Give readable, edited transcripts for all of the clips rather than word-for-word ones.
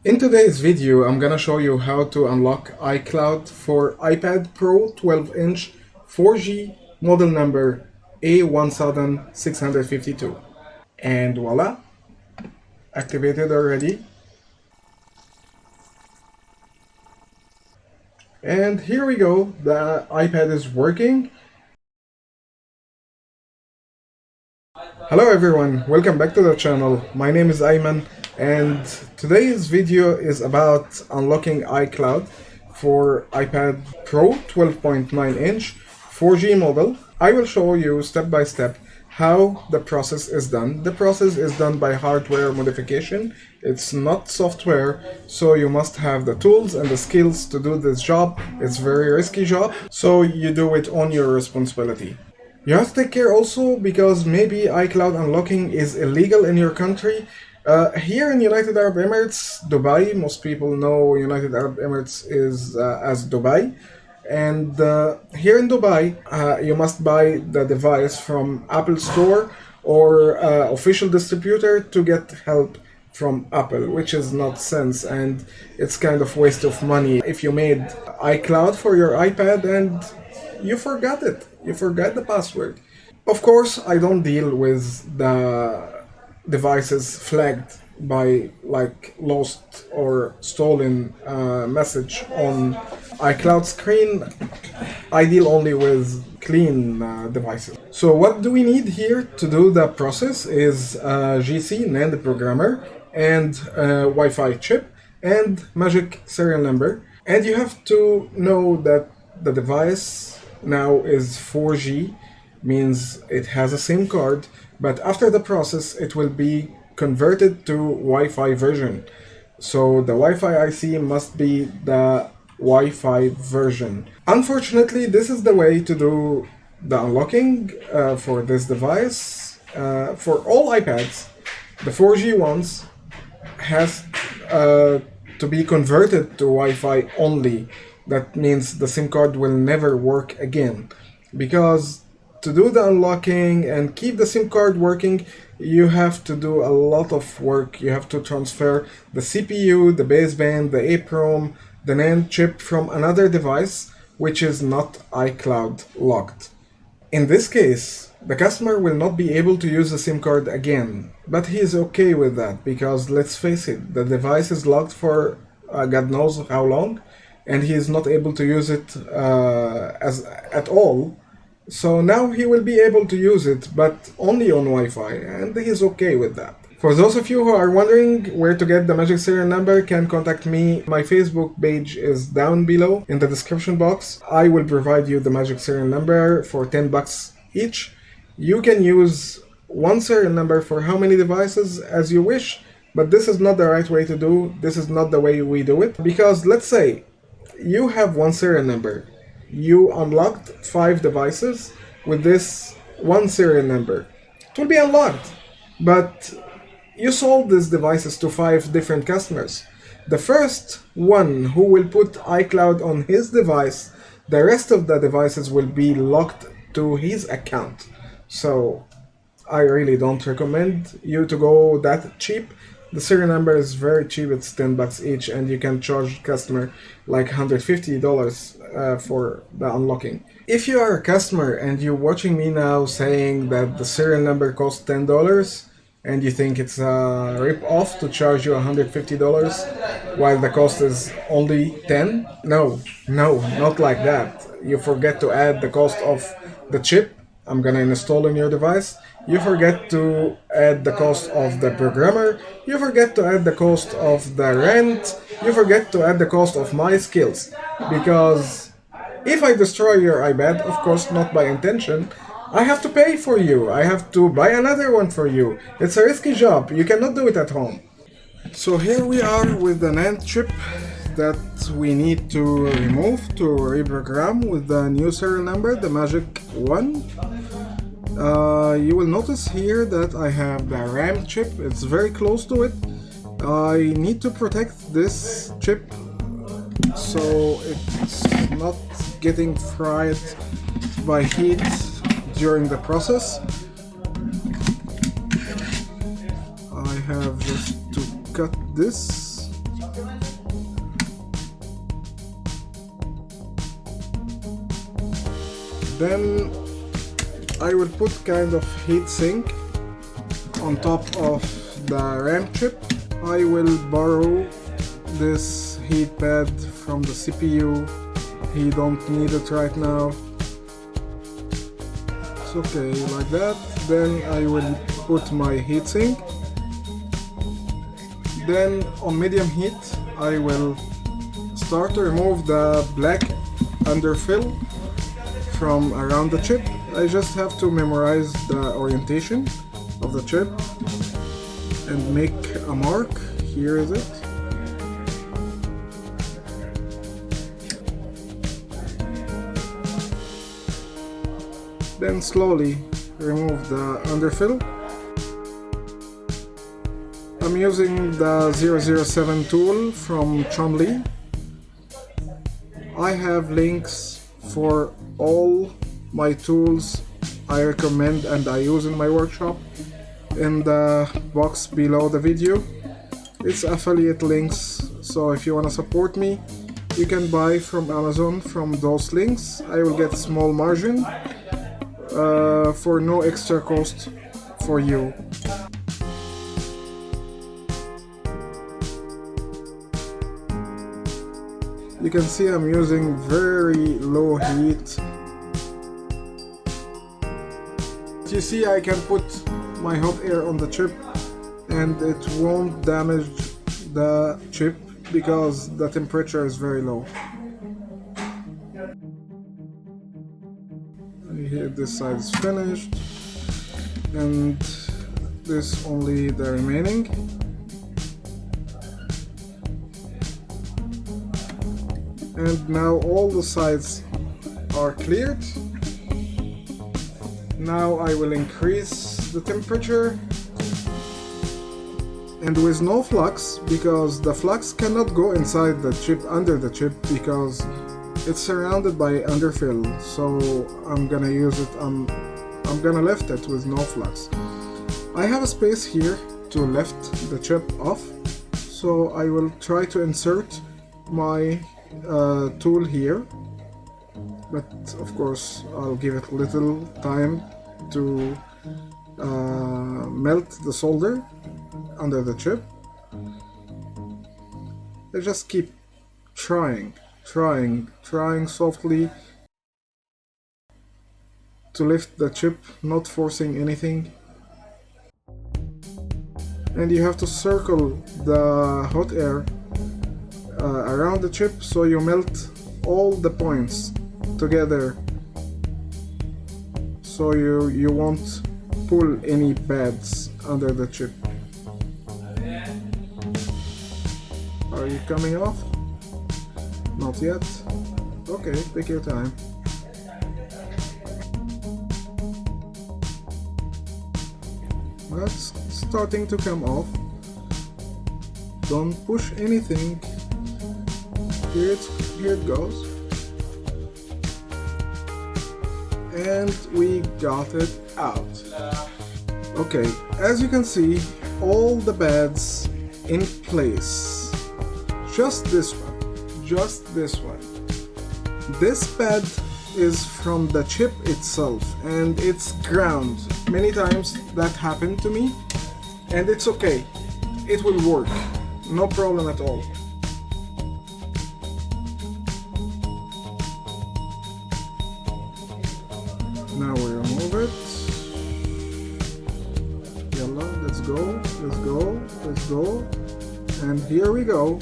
In today's video, I'm gonna show you how to unlock iCloud for iPad Pro 12-inch 4G model number A1652. And voila, activated already. And here we go, the iPad is working. Hello everyone, welcome back to the channel. My name is Ayman, and today's video is about unlocking iCloud for iPad Pro 12.9-inch 4G model. I will show you step by step how the process is done. The process is done by hardware modification. It's not software, so you must have the tools and the skills to do this job. It's a very risky job, so you do it on your responsibility. You have to take care also because maybe iCloud unlocking is illegal in your country. Here in United Arab Emirates, Dubai, most people know United Arab Emirates is as Dubai. And here in Dubai, you must buy the device from Apple Store or official distributor to get help from Apple, which is not sense, and it's kind of waste of money if you made iCloud for your iPad and you forgot it. You forgot the password. Of course, I don't deal with the devices flagged by like lost or stolen message on iCloud screen. I deal only with clean devices. So what do we need here to do the process is GC NAND programmer and Wi-Fi chip and magic serial number. And you have to know that the device now is 4G, means it has a SIM card, but after the process it will be converted to Wi-Fi version. So the Wi-Fi IC must be the Wi-Fi version. Unfortunately, this is the way to do the unlocking for this device. For all iPads, the 4G ones has to be converted to Wi-Fi only. That means the SIM card will never work again, because to do the unlocking and keep the SIM card working, you have to do a lot of work. You have to transfer the CPU, the baseband, the EEPROM, the NAND chip from another device which is not iCloud locked. In this case, the customer will not be able to use the SIM card again, but he is okay with that because let's face it, the device is locked for God knows how long, and he is not able to use it at all. So now he will be able to use it, but only on Wi-Fi, and he is okay with that. For those of you who are wondering where to get the magic serial number, can contact me. My Facebook page is down below in the description box. I will provide you the magic serial number for $10 each. You can use one serial number for how many devices as you wish, but this is not the right way to do. This is not the way we do it, because let's say you have one serial number. You unlocked 5 devices with this one serial number. It will be unlocked, but you sold these devices to 5 different customers. The first one who will put iCloud on his device, the rest of the devices will be locked to his account. So I really don't recommend you to go that cheap. The serial number is very cheap, it's $10 each, and you can charge customer like $150 for the unlocking. If you are a customer and you're watching me now saying that the serial number costs $10 and you think it's a rip-off to charge you $150 while the cost is only $10, no, not like that. You forget to add the cost of the chip I'm gonna install on your device. You forget to add the cost of the programmer. You forget to add the cost of the rent. You forget to add the cost of my skills. Because if I destroy your iPad, of course not by intention, I have to pay for you. I have to buy another one for you. It's a risky job. You cannot do it at home. So here we are with the NAND chip that we need to remove to reprogram with the new serial number, the magic 1. You will notice here that I have the RAM chip. It's very close to it. I need to protect this chip so it's not getting fried by heat during the process. I have just to cut this Then I will put kind of heat sink on top of the RAM chip. I will borrow this heat pad from the CPU. He don't need it right now. It's okay like that. Then I will put my heatsink. Then on medium heat I will start to remove the black underfill from around the chip. I just have to memorize the orientation of the chip and make a mark. Here is it. Then slowly remove the underfill. I'm using the 007 tool from Chomly. I have links for all my tools I recommend and I use in my workshop in the box below the video. It's affiliate links, so if you want to support me, you can buy from Amazon from those links. I will get a small margin for no extra cost for you. You can see I'm using very low heat. You see, I can put my hot air on the chip and it won't damage the chip because the temperature is very low. Here this side is finished and this only the remaining. And now all the sides are cleared. Now I will increase the temperature and with no flux, because the flux cannot go inside the chip, under the chip, because it's surrounded by underfill. So I'm gonna use it, I'm gonna lift it with no flux. I have a space here to lift the chip off, so I will try to insert my tool here, but of course I'll give it a little time to melt the solder under the chip. I just keep trying softly to lift the chip, not forcing anything. And you have to circle the hot air around the chip so you melt all the points together, so you won't pull any pads under the chip. Are you coming off? Not yet? Okay, take your time. That's starting to come off. Don't push anything. Here it goes. And we got it out. Okay, as you can see, all the pads in place. Just this one. This pad is from the chip itself and it's ground. Many times that happened to me and it's okay. It will work. No problem at all. Now we remove it. Yalla, let's go. And here we go.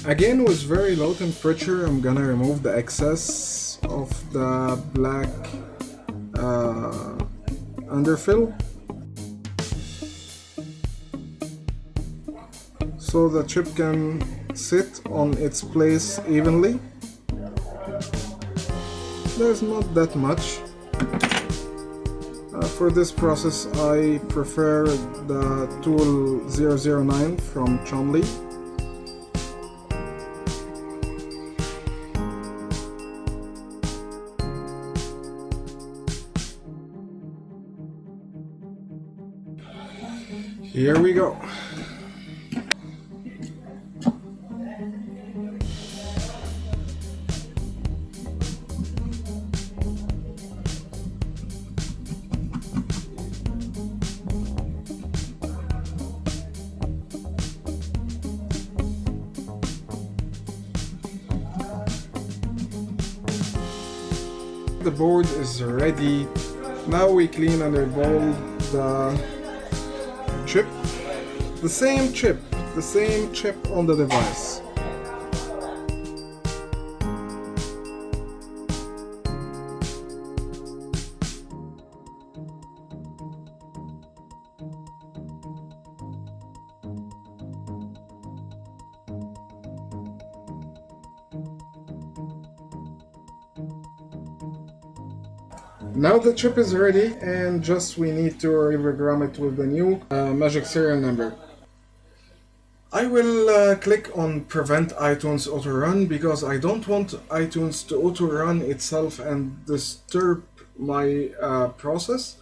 Again, with very low temperature, I'm gonna remove the excess of the black underfill, so the chip can sit on its place evenly. There's not that much. For this process, I prefer the tool 009 from Chomly. Here we go. The board is ready. Now we clean and remove the chip. The same chip on the device. Now the chip is ready, and just we need to reprogram it with the new magic serial number. I will click on prevent iTunes auto run because I don't want iTunes to auto run itself and disturb my process.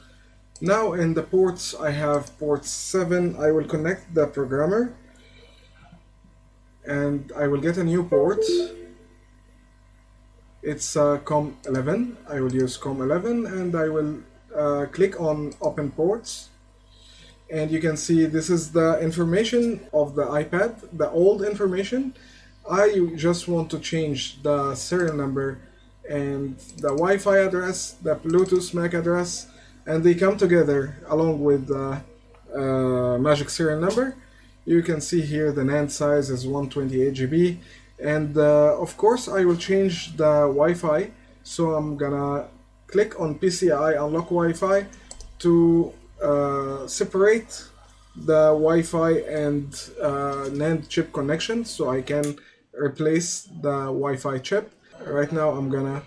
Now in the ports I have port 7. I will connect the programmer and I will get a new port. It's COM11. I will use COM11 and I will click on open ports, and you can see this is the information of the iPad, the old information. I just want to change the serial number and the Wi-Fi address, the Bluetooth MAC address, and they come together along with the magic serial number. You can see here the NAND size is 128 GB. And of course I will change the Wi-Fi, so I'm gonna click on PCI unlock Wi-Fi to separate the Wi-Fi and NAND chip connection so I can replace the Wi-Fi chip. Right now I'm gonna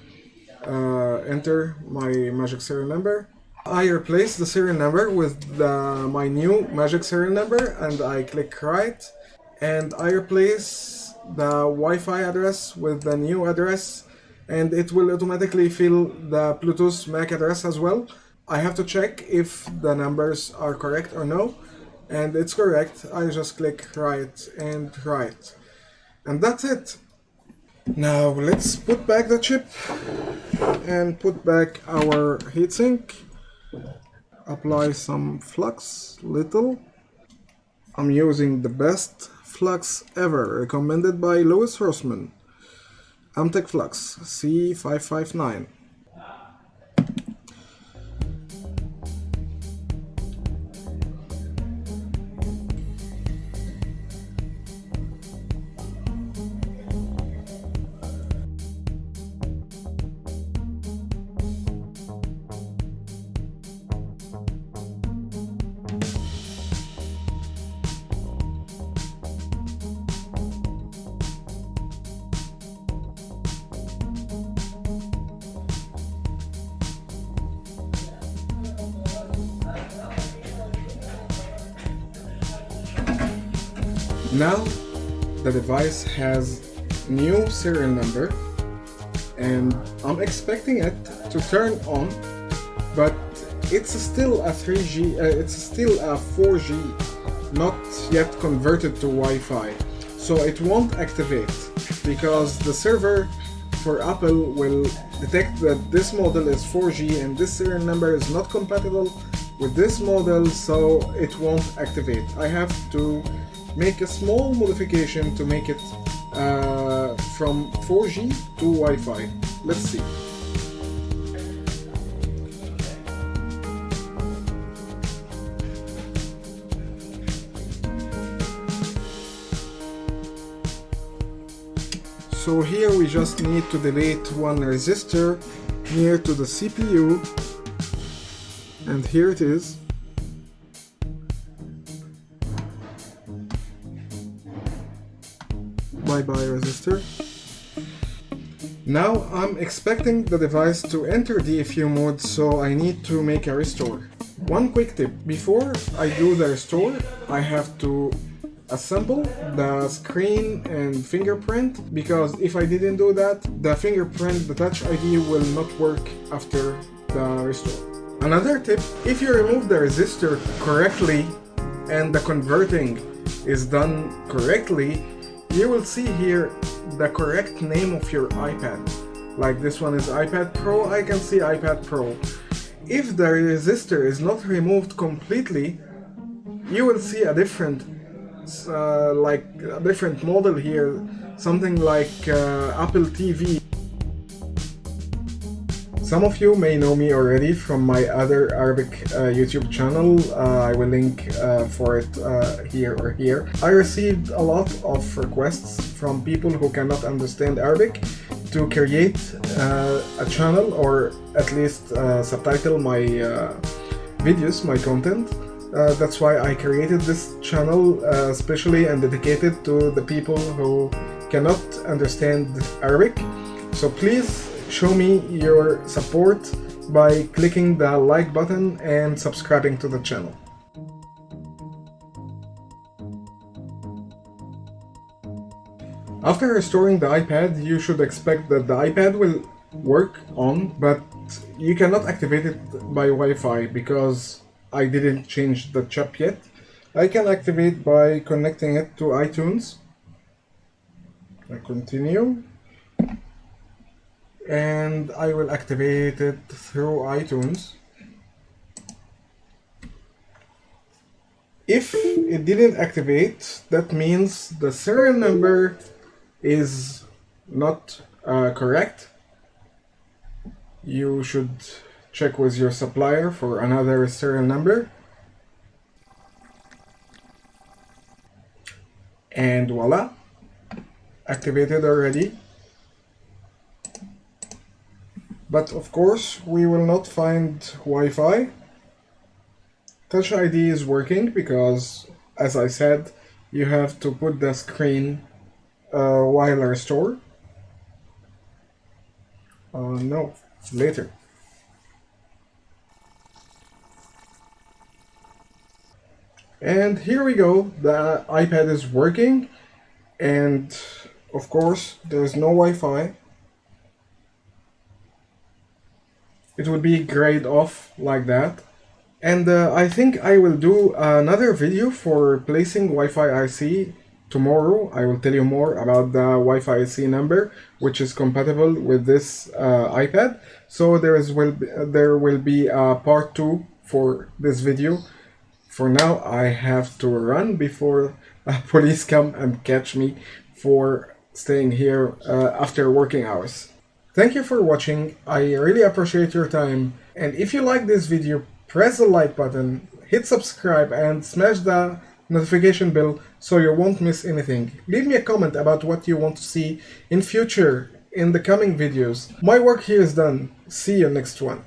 enter my magic serial number. I replace the serial number with my new magic serial number and I click write, and I replace the Wi-Fi address with the new address, and it will automatically fill the Bluetooth MAC address as well. I have to check if the numbers are correct or no, and it's correct. I just click write and write, and that's it. Now let's put back the chip and put back our heatsink. Apply some flux, little. I'm using the best flux ever, recommended by Louis Rossmann. AymanThe flux C559. Now the device has new serial number and I'm expecting it to turn on, but it's still a 3G, it's still a 4G, not yet converted to Wi-Fi, so it won't activate because the server for Apple will detect that this model is 4G and this serial number is not compatible with this model, so it won't activate. I have to make a small modification to make it from 4G to Wi-Fi. Let's see. So here we just need to delete one resistor near to the CPU, and here it is. Bye-bye resistor. Now I'm expecting the device to enter DFU mode, so I need to make a restore. One quick tip: before I do the restore, I have to assemble the screen and fingerprint, because if I didn't do that, the fingerprint, the Touch ID will not work after the restore. Another tip: if you remove the resistor correctly, and the converting is done correctly, you will see here the correct name of your iPad. Like this one is iPad Pro, I can see iPad Pro. If the resistor is not removed completely, you will see a different model here, something like Apple TV. Some of you may know me already from my other Arabic YouTube channel. I will link for it here or here. I received a lot of requests from people who cannot understand Arabic to create a channel, or at least subtitle my videos, my content. That's why I created this channel specially and dedicated to the people who cannot understand Arabic. So please show me your support by clicking the like button and subscribing to the channel. After restoring the iPad, you should expect that the iPad will work on, but you cannot activate it by Wi-Fi because I didn't change the chip yet. I can activate by connecting it to iTunes. I continue. And I will activate it through iTunes. If it didn't activate, that means the serial number is not correct. You should check with your supplier for another serial number. And voila, activated already. But of course, we will not find Wi-Fi. Touch ID is working because, as I said, you have to put the screen while restore. No, later. And here we go, the iPad is working, and of course there is no Wi-Fi. It will be grayed off like that. And I think I will do another video for placing Wi-Fi IC tomorrow. I will tell you more about the Wi-Fi IC number, which is compatible with this iPad. So there will be a part 2 for this video. For now, I have to run before police come and catch me for staying here after working hours. Thank you for watching. I really appreciate your time. And if you like this video, press the like button, hit subscribe, and smash the notification bell so you won't miss anything. Leave me a comment about what you want to see in future in the coming videos. My work here is done. See you next one.